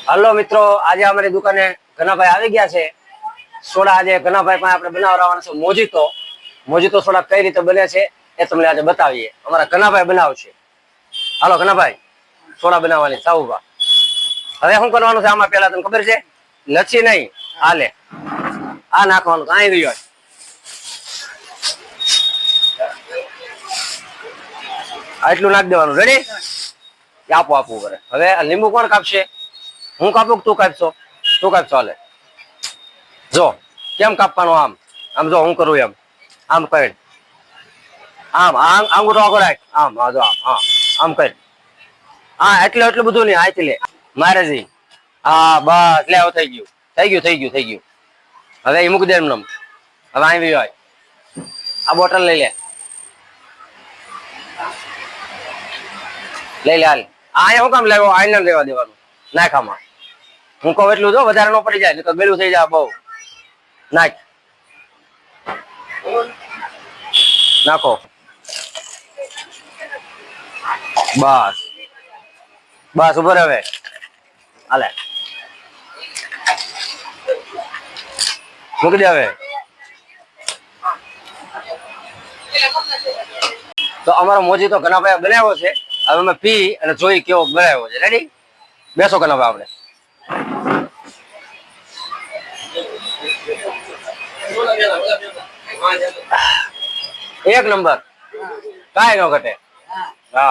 Hello મિત્રો, આજે અમારી દુકાને ઘનાભાઈ આવી ગયા છે. સોડા આજે ઘનાભાઈ પાસે આપણે બનાવવાનો છે મોજીતો. મોજીતો સોડા કઈ રીતે બને છે એ તમને આજે બતાવીએ. અમારા ઘનાભાઈ બનાવશે. હાલો ઘનાભાઈ, સોડા બનાવવાની સાઉભા. હવે શું કરવાનું છે આમાં? પેલા તમને ખબર છે? લચ્છી નહીં, હાલે આ નાખવાનું કાંઈ રહ્યો. આટલું નાખી દેવાનું. રેડી? આપો આપવું કરે. હવે લીંબુ કોણ કાપશે? હું કાપું તું કાપશો? તું કાપશો. હાલે જો કેમ કાપવાનું. આમ આમ જો હું કરું એમ. આમ કરી આમ આંગૂઠો આગળ રાખ. આમ હા જો આમ હા આમ કરી. હા એટલું બધું નહીં. આથી લે મારે જી. હા બસ લે. થઈ ગયું થઈ ગયું થઈ ગયું થઈ ગયું. હવે એ મૂકી દે એમ. હવે આવી હોય આ બોટલ લઈ લે. લઈ લે હાલ. અહીંયા હું કામ લેવો? આઈને લેવા દેવાનું. નાખામાં હું કહું એટલું જો, વધારે ન પડી જાય તો ગળ્યું થઈ જાય બહુ. નાખ નાખો. બસ બસ ઉપર. હવે હાલે મૂકી દે. હવે તો અમારો મોજીતો ઘનાભાઈ બનાવ્યો છે. હવે અમે પી અને જોઈ કેવો બનાવ્યો છે. રેડી? બેસો ઘનાભાઈ. આપણે એક નંબર, કાંઈ ન ઘટે. હા.